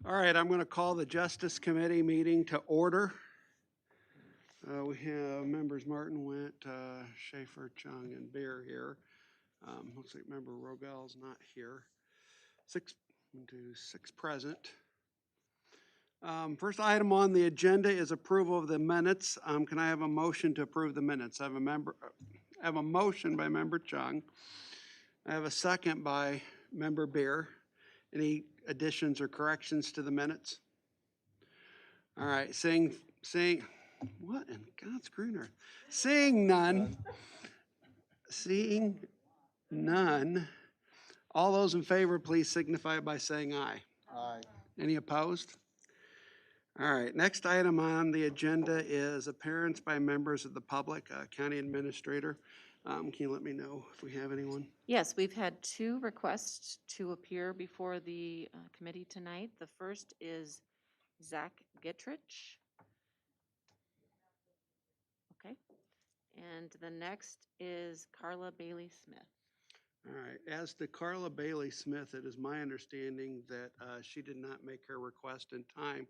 All right, I'm going to call the Justice Committee meeting to order. We have members Martin, Went, Schaefer, Chung, and Bear here. Looks like member Rogel's not here. Six present. First item on the agenda is approval of the minutes. Can I have a motion to approve the minutes? I have a motion by member Chung. I have a second by member Bear. Any additions or corrections to the minutes? All right, seeing, what in God's green earth? Seeing none, all those in favor, please signify by saying aye. Aye. Any opposed? All right, next item on the agenda is appearance by members of the public, county administrator. Can you let me know if we have anyone? Yes, we've had 2 requests to appear before the committee tonight. The first is Zach Gittrich. Okay. And the next is Carla Bailey Smith. All right, as to Carla Bailey Smith, it is my understanding that she did not make her request in time,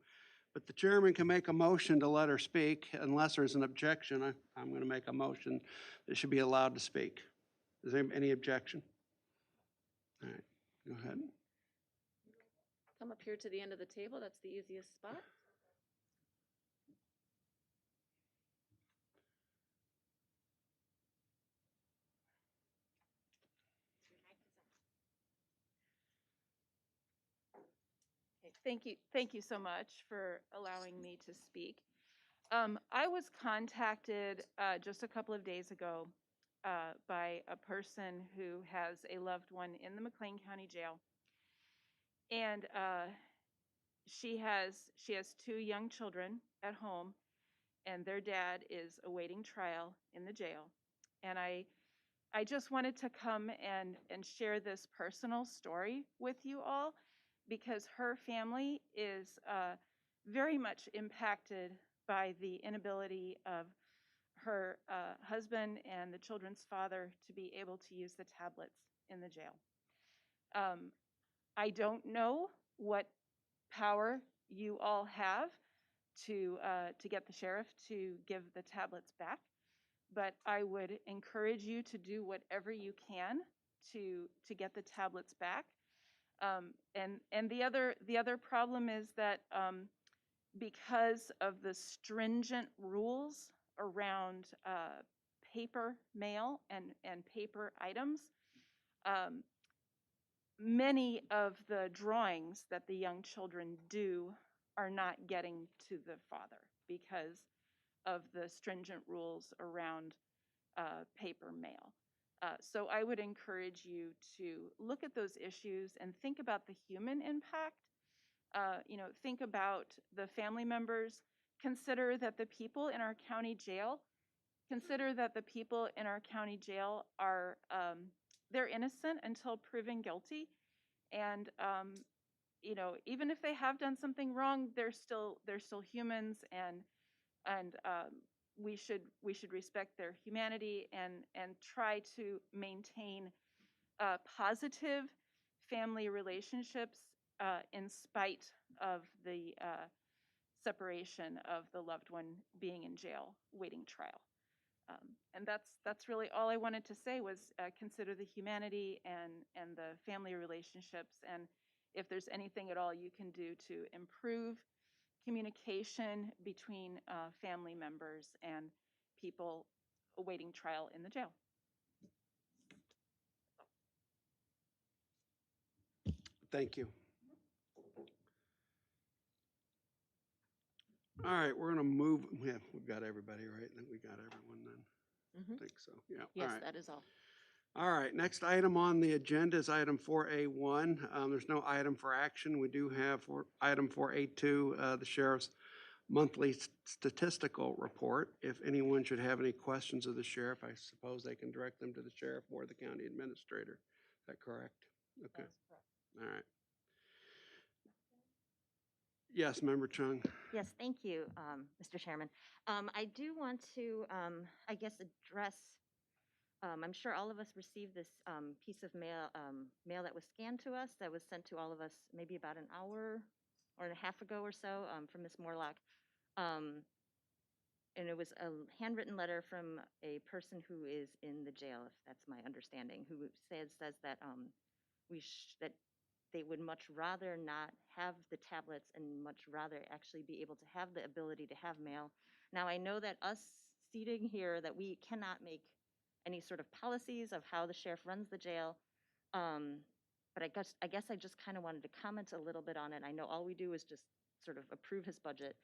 but the chairman can make a motion to let her speak unless there's an objection. I'm going to make a motion that she be allowed to speak. Is there any objection? All right, go ahead. Come up here to the end of the table. That's the easiest spot. Okay, thank you so much for allowing me to speak. I was contacted just a couple of days ago by a person who has a loved one in the McLean County Jail, and she has 2 young children at home, and their dad is awaiting trial in the jail. And I just wanted to come and share this personal story with you all, because her family is very much impacted by the inability of her husband and the children's father to be able to use the tablets in the jail. I don't know what power you all have to get the sheriff to give the tablets back, but I would encourage you to do whatever you can to get the tablets back. And the other problem is that because of the stringent rules around paper mail and paper items, many of the drawings that the young children do are not getting to the father because of the stringent rules around paper mail. So I would encourage you to look at those issues and think about the human impact. Think about the family members. Consider that the people in our county jail are they're innocent until proven guilty, and even if they have done something wrong, they're still humans, and we should respect their humanity and try to maintain positive family relationships in spite of the separation of the loved one being in jail waiting trial. And that's really all I wanted to say was consider the humanity and the family relationships, and if there's anything at all you can do to improve communication between family members and people awaiting trial in the jail. Thank you. All right, we're going to move. Yeah, we've got everybody, right? I think we got everyone then. I think so, yeah. Yes, All right. that is all. All right, next item on the agenda is item 4A1. There's no item for action. We do have for item 4A2, the sheriff's monthly statistical report. If anyone should have any questions of the sheriff, I suppose they can direct them to the sheriff or the county administrator. Is that correct? Okay. That is correct. All right. Yes, Member Chung. Yes, thank you, Mr. Chairman. I do want to, I guess, address, I'm sure all of us received this piece of mail that was scanned to us, that was sent to all of us maybe about an hour or a half ago or so from Ms. Morlock. Um, and it was a handwritten letter from a person who is in the jail, if that's my understanding, who says that that they would much rather not have the tablets and much rather actually be able to have the ability to have mail. Now, I know that us seating here, that we cannot make any sort of policies of how the sheriff runs the jail. But I guess I just kind of wanted to comment a little bit on it. I know all we do is just sort of approve his budget.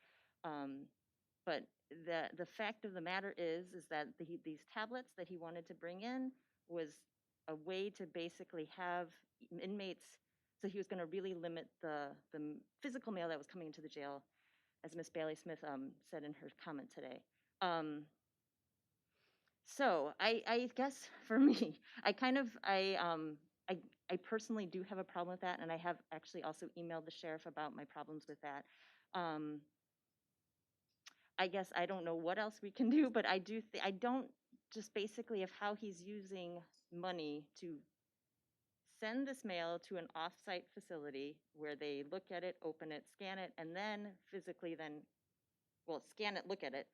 But the fact of the matter is that these tablets that he wanted to bring in was a way to basically have inmates. So he was going to really limit the physical mail that was coming into the jail, as Miss Bailey Smith said in her comment today. So I guess for me, I personally do have a problem with that, and I have actually also emailed the sheriff about my problems with that. I guess I don't know what else we can do, but I don't just basically of how he's using money to send this mail to an off-site facility where they look at it, open it, scan it, and then physically scan it, look at it,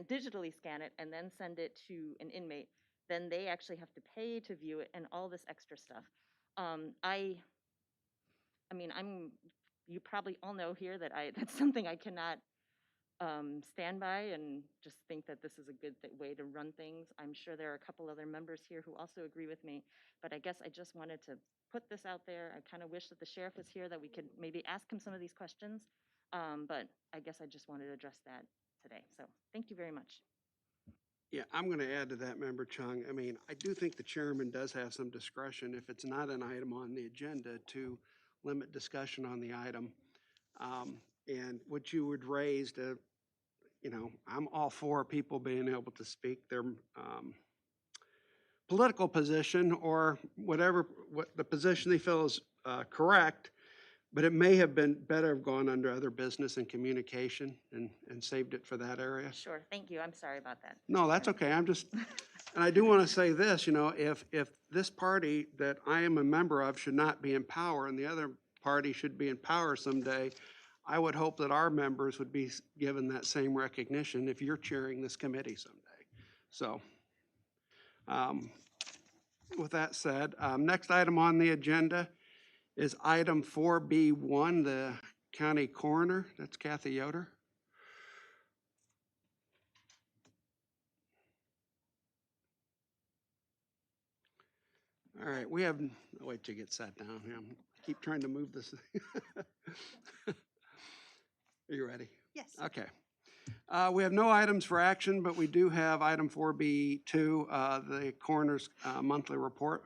digitally scan it, and then send it to an inmate. Then they actually have to pay to view it and all this extra stuff. I mean, you probably all know here that that's something I cannot stand by and just think that this is a good way to run things. I'm sure there are a couple other members here who also agree with me, but I guess I just wanted to put this out there. I kind of wish that the sheriff was here, that we could maybe ask him some of these questions, but I guess I just wanted to address that today. So thank you very much. Yeah, I'm going to add to that, Member Chung. I mean, I do think the chairman does have some discretion, if it's not an item on the agenda, to limit discussion on the item. And what you would raise to, I'm all for people being able to speak their political position or what the position they feel is correct, but it may have been better have gone under other business and communication and saved it for that area. Sure, thank you. I'm sorry about that. No, that's okay. And I do want to say this, if this party that I am a member of should not be in power and the other party should be in power someday, I would hope that our members would be given that same recognition if you're chairing this committee someday. So, with that said, next item on the agenda is item 4B1, the county coroner. That's Kathy Yoder. All right, we have, I'll wait till you get sat down here. I keep trying to move this. Are you ready? Yes. Okay. We have no items for action, but we do have item 4B2, the coroner's monthly report.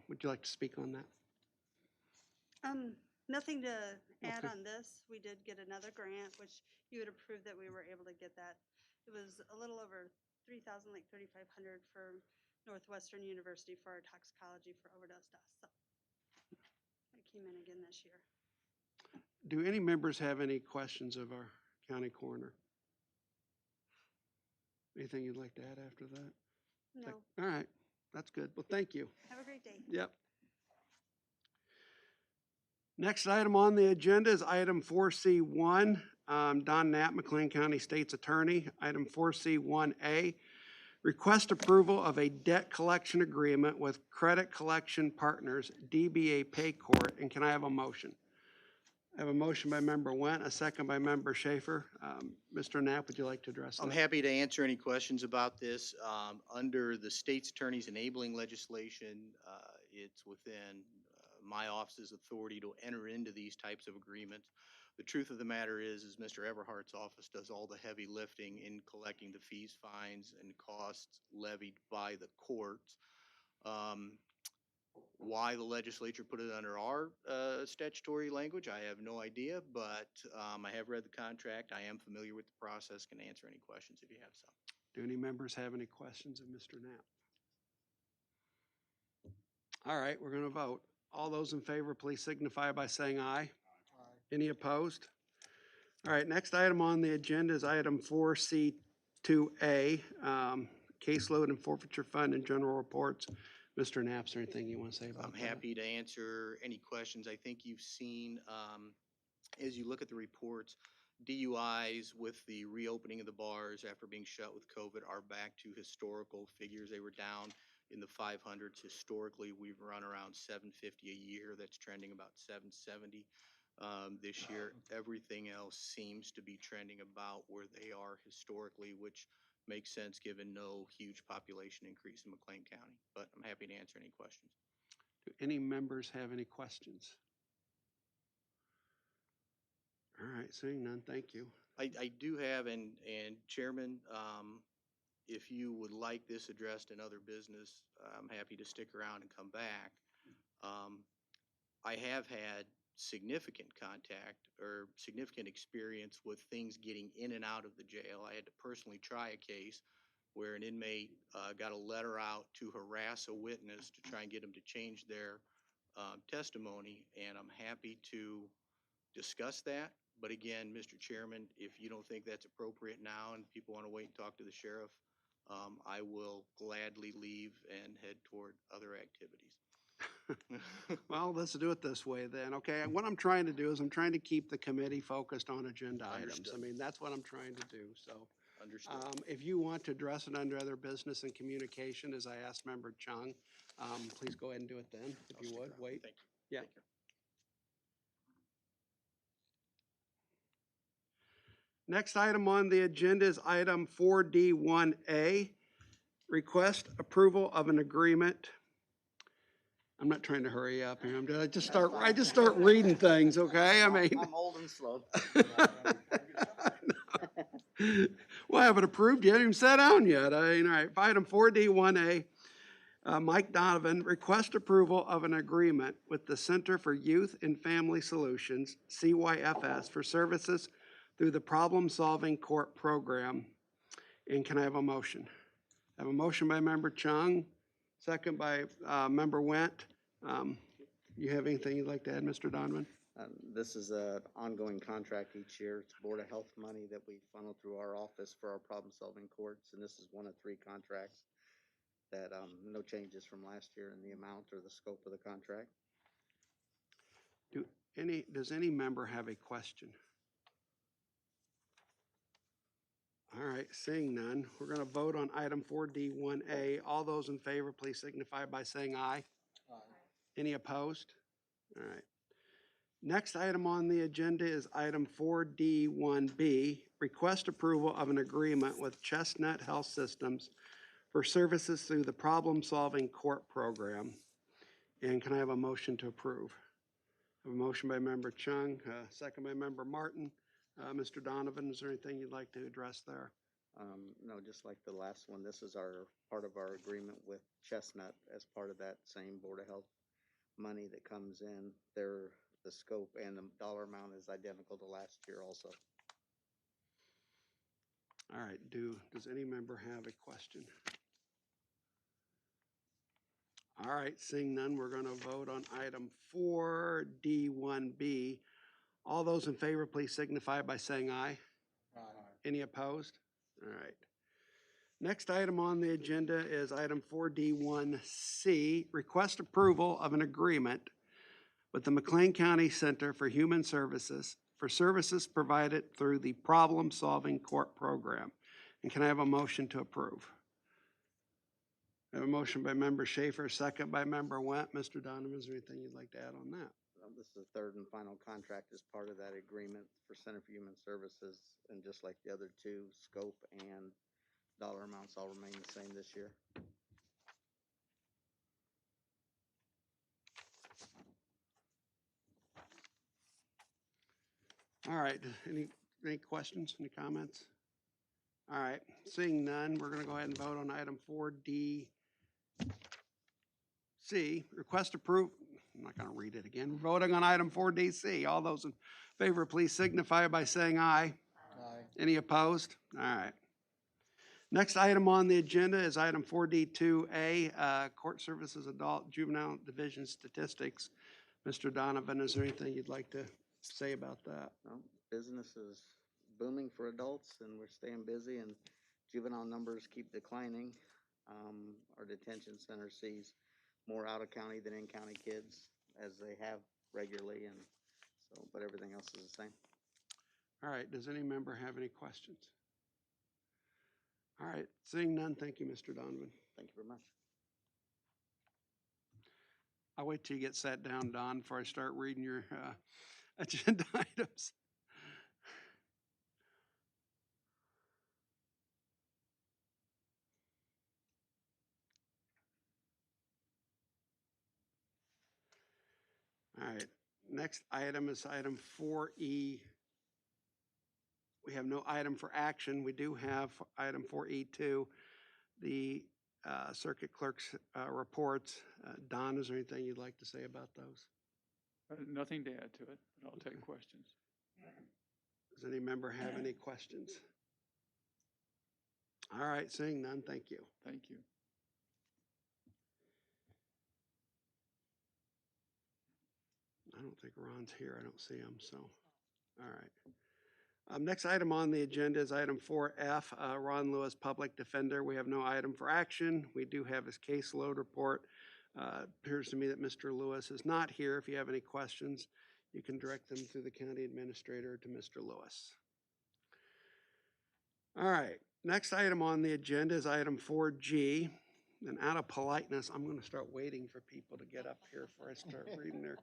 Would you like to speak on that? Nothing to add Okay. on this. We did get another grant, which you had approved that we were able to get that. It was a little over 3,000, like 3,500 for Northwestern University for our toxicology for overdose deaths. So it came in again this year. Do any members have any questions of our county coroner? Anything you'd like to add after that? No. All right, that's good. Well, thank you. Have a great day. Yep. Next item on the agenda is item 4C1, Don Knapp, McLean County State's Attorney. Item 4C1A, request approval of a debt collection agreement with Credit Collection Partners, DBA Paycourt, and can I have a motion? I have a motion by Member Went, a second by Member Schaefer. Mr. Knapp, would you like to address that? I'm happy to answer any questions about this. Under the state's attorney's enabling legislation, it's within my office's authority to enter into these types of agreements. The truth of the matter is Mr. Everhart's office does all the heavy lifting in collecting the fees, fines, and costs levied by the courts. Why the legislature put it under our statutory language, I have no idea, but I have read the contract. I am familiar with the process, can answer any questions if you have some. Do any members have any questions of Mr. Knapp? All right, we're going to vote. All those in favor, please signify by saying aye. Aye. Any opposed? All right, next item on the agenda is item 4C2A, caseload and forfeiture fund and general reports. Mr. Knapp, is there anything you want to say about I'm that? happy to answer any questions. I think you've seen as you look at the reports, DUIs with the reopening of the bars after being shut with COVID are back to historical figures. They were down in the 500s. Historically, we've run around 750 a year. That's trending about 770 this year. Everything else seems to be trending about where they are historically, which makes sense given no huge population increase in McLean County. But I'm happy to answer any questions. Do any members have any questions? All right, seeing none, thank you. I do have, and Chairman, if you would like this addressed in other business, I'm happy to stick around and come back. I have had significant contact or significant experience with things getting in and out of the jail. I had to personally try a case where an inmate got a letter out to harass a witness to try and get him to change their testimony, and I'm happy to discuss that. But again, Mr. Chairman, if you don't think that's appropriate now and people want to wait and talk to the sheriff, I will gladly leave and head toward other activities. Well, let's do it this way then, okay? And what I'm trying to do is I'm trying to keep the committee focused on agenda items. Understood. I mean, that's what I'm trying to do, so. Understood. If you want to address it under other business and communication, as I asked Member Chung, please go ahead and do it then, if I'll you stick would, around. wait. Thank you. Yeah. Take care. Next item on the agenda is item 4D1A, request approval of an agreement. I'm not trying to hurry up here. I just start reading things, okay? I mean. I'm old and slow. Well, I haven't approved yet, even sat down yet. All right, item 4D1A, Mike Donovan, request approval of an agreement with the Center for Youth and Family Solutions, CYFS, for services through the Problem Solving Court Program. And can I have a motion? I have a motion by Member Chung, second by Member Went. You have anything you'd like to add, Mr. Donovan? This is an ongoing contract each year. It's Board of Health money that we funnel through our office for our problem-solving courts, and this is one of 3 contracts that, no changes from last year in the amount or the scope of the contract. Does any member have a question? All right, seeing none, we're going to vote on item 4D1A. All those in favor, please signify by saying aye. Aye. Any opposed? All right. Next item on the agenda is item 4D1B, request approval of an agreement with Chestnut Health Systems for services through the Problem Solving Court Program. And can I have a motion to approve? I have a motion by Member Chung, second by Member Martin. Mr. Donovan, is there anything you'd like to address there? No, just like the last one, this is part of our agreement with Chestnut as part of that same Board of Health money that comes in. The scope and the dollar amount is identical to last year also. All right, does any member have a question? All right, seeing none, we're going to vote on item 4D1B. All those in favor, please signify by saying aye. Aye. Any opposed? All right. Next item on the agenda is item 4D1C, request approval of an agreement with the McLean County Center for Human Services for services provided through the Problem Solving Court Program. And can I have a motion to approve? I have a motion by Member Schaefer, second by Member Went. Mr. Donovan, is there anything you'd like to add on that? This is the 3rd and final contract as part of that agreement for Center for Human Services, and just like the other 2, scope and dollar amounts all remain the same this year. All right, any questions, any comments? All right, seeing none, we're going to go ahead and vote on item 4D. C, request approve, I'm not going to read it again. We're voting on item 4DC. All those in favor, please signify by saying aye. Aye. Any opposed? All right. Next item on the agenda is item 4D2A, Court Services Adult Juvenile Division Statistics. Mr. Donovan, is there anything you'd like to say about that? Well, business is booming for adults, and we're staying busy, and juvenile numbers keep declining. Our detention center sees more out-of-county than in-county kids, as they have regularly, and So, but everything else is the same. All right, does any member have any questions? All right, seeing none, thank you, Mr. Donovan. Thank you very much. I'll wait till you get sat down, Don, before I start reading your agenda items. All right, next item is item 4E. We have no item for action. We do have item 4E2, the circuit clerk's reports. Don, is there anything you'd like to say about those? Nothing to add to it, but I'll take questions. Does any member have any questions? All right, seeing none, thank you. Thank you. I don't think Ron's here. I don't see him, so, all right. Next item on the agenda is item 4F, Ron Lewis, Public Defender. We have no item for action. We do have his caseload report. Appears to me that Mr. Lewis is not here. If you have any questions, you can direct them through the county administrator to Mr. Lewis. All right, next item on the agenda is item 4G. And out of politeness, I'm going to start waiting for people to get up here before I start reading their.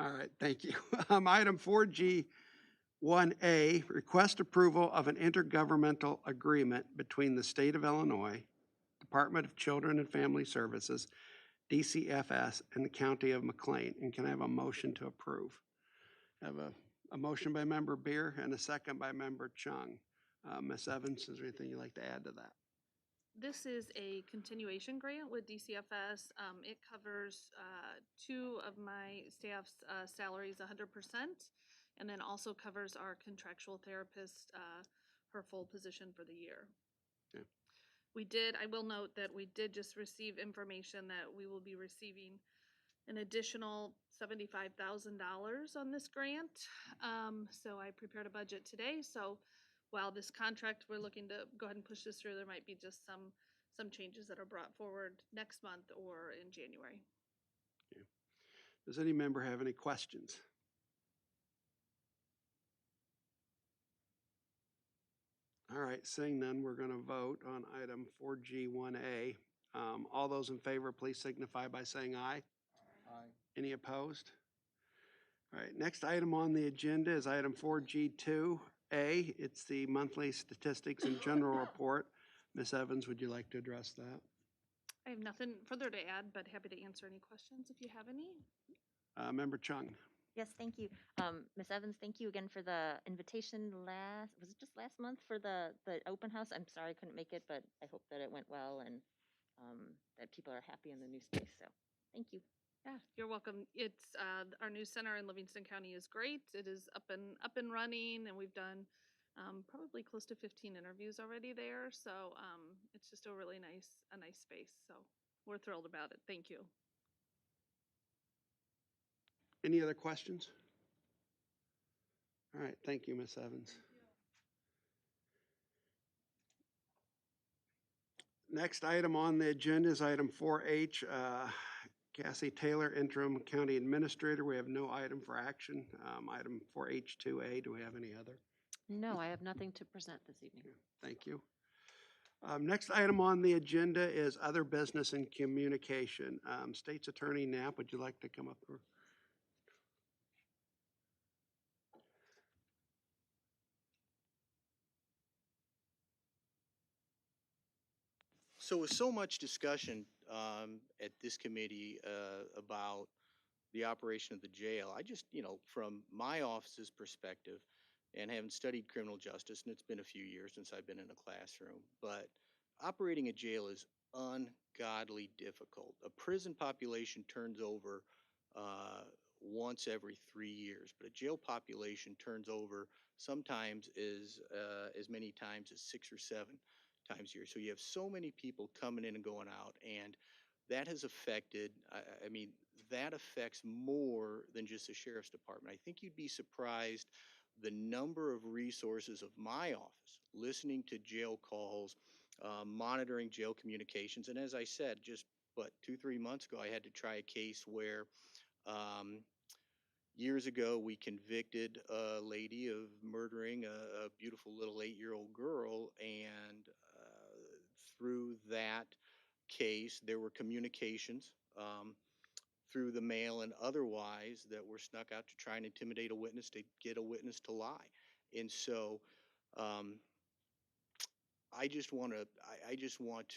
All right, thank you. Item 4G 1A, request approval of an intergovernmental agreement between the State of Illinois, Department of Children and Family Services, Dcfs, and the County of McLean. And can I have a motion to approve? I have a motion by member Beer and a second by member Chung. Ms. Evans, is there anything you'd like to add to that? This is a continuation grant with DCFS. It covers two of my staff's salaries 100%, and then also covers our contractual therapist, her full position for the year. Okay. I will note that we did just receive information that we will be receiving an additional $75,000 on this grant. So I prepared a budget today. So while this contract, we're looking to go ahead and push this through, there might be just some changes that are brought forward next month or in January. Okay. Does any member have any questions? All right, seeing none, we're going to vote on item 4G1A. All those in favor, please signify by saying aye. Aye. Any opposed? All right, next item on the agenda is item 4G2A. It's the monthly statistics and general report. Ms. Evans, would you like to address that? I have nothing further to add, but happy to answer any questions if you have any. Member Chung. Yes, thank you. Ms. Evans, thank you again for the invitation was it just last month for the open house? I'm sorry I couldn't make it, but I hope that it went well and that people are happy in the new space. So thank you. Yeah, you're welcome. It's our new center in Livingston County is great. It is up and running, and we've done probably close to 15 interviews already there. So it's just a really nice space. So we're thrilled about it. Thank you. Any other questions? All right, thank you, Ms. Evans. Next item on the agenda is item 4H, Cassie Taylor, Interim County Administrator. We have no item for action. Item 4H2A, do we have any other? No, I have nothing to present this evening. Okay, thank you. Next item on the agenda is other business and communication. State's Attorney Knapp, would you like to come up here? So with so much discussion at this committee about the operation of the jail, I just, from my office's perspective, and having studied criminal justice, and it's been a few years since I've been in a classroom, but operating a jail is ungodly difficult. A prison population turns over once every 3 years, but a jail population turns over sometimes as many times as 6 or 7 times a year. So you have so many people coming in and going out, and that has affected, that affects more than just the sheriff's department. I think you'd be surprised the number of resources of my office, listening to jail calls, monitoring jail communications, and as I said, just but 2-3 months ago, I had to try a case where years ago we convicted a lady of murdering a beautiful little 8-year-old girl, and through that case, there were communications through the mail and otherwise that were snuck out to try and intimidate a witness to get a witness to lie. And so um, I just want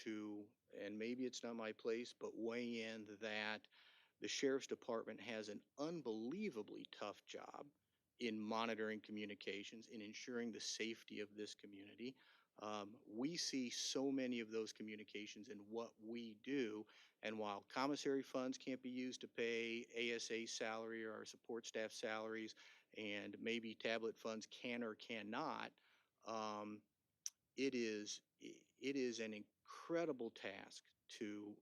to, and maybe it's not my place, but weigh in that the sheriff's department has an unbelievably tough job in monitoring communications, in ensuring the safety of this community. We see so many of those communications in what we do, and while commissary funds can't be used to pay ASA salary or our support staff salaries, and maybe tablet funds can or cannot, um, it is an incredible task to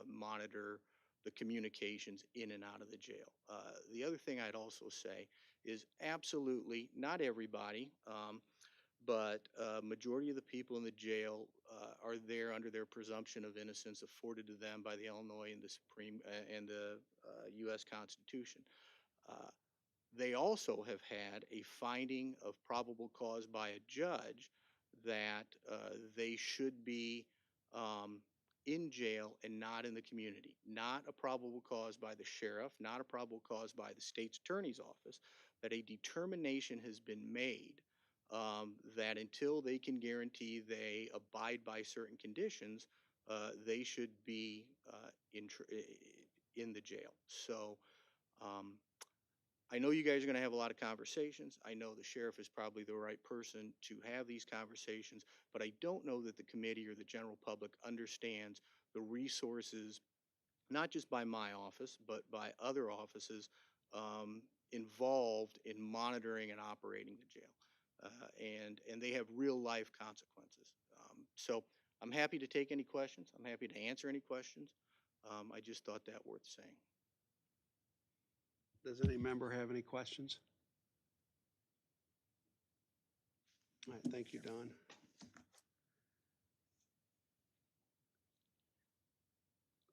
monitor the communications in and out of the jail. The other thing I'd also say is absolutely not everybody, but majority of the people in the jail are there under their presumption of innocence afforded to them by the Illinois and the Supreme and the U.S. Constitution. Uh, they also have had a finding of probable cause by a judge that they should be in jail and not in the community. Not a probable cause by the sheriff, not a probable cause by the state's attorney's office, that a determination has been made that until they can guarantee they abide by certain conditions, they should be in the jail. So um, I know you guys are going to have a lot of conversations. I know the sheriff is probably the right person to have these conversations, but I don't know that the committee or the general public understands the resources, not just by my office, but by other offices involved in monitoring and operating the jail. And they have real life consequences. So I'm happy to take any questions. I'm happy to answer any questions. I just thought that worth saying. Does any member have any questions? All right, thank you, Don.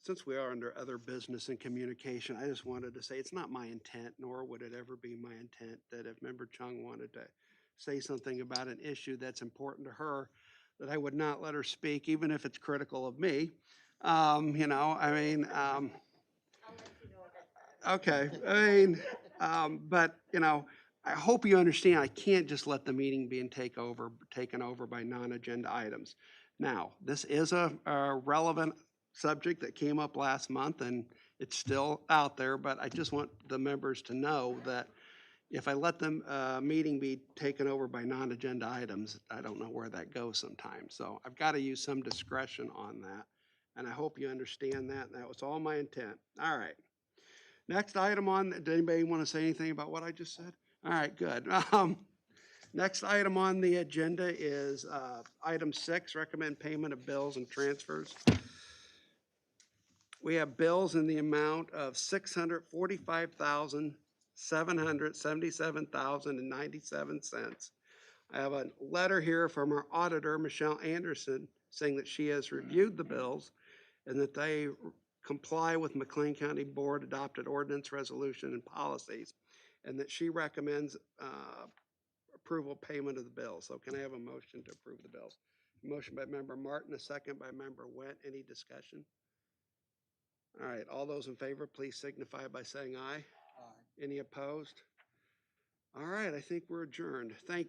Since we are under other business and communication, I just wanted to say it's not my intent, nor would it ever be my intent, that if Member Chung wanted to say something about an issue that's important to her, that I would not let her speak, even if it's critical of me. You know, I mean, okay, I mean, but, you know, I hope you understand, I can't just let the meeting be taken over by non-agenda items. Now, this is a relevant subject that came up last month, and it's still out there, but I just want the members to know that if I let the meeting be taken over by non-agenda items, I don't know where that goes sometimes. So I've got to use some discretion on that, and I hope you understand that. That was all my intent. All right. Next item on, did anybody want to say anything about what I just said? All right, good. Next item on the agenda is item 6, recommend payment of bills and transfers. We have bills in the amount of $645,777.97. I have a letter here from our auditor, Michelle Anderson, saying that she has reviewed the bills and that they comply with McLean County Board adopted ordinance, resolution, and policies, and that she recommends approval payment of the bills. So can I have a motion to approve the bills? Motion by Member Martin, a second by Member Went. Any discussion? All right, all those in favor, please signify by saying aye. Aye. Any opposed? All right, I think we're adjourned. Thank you.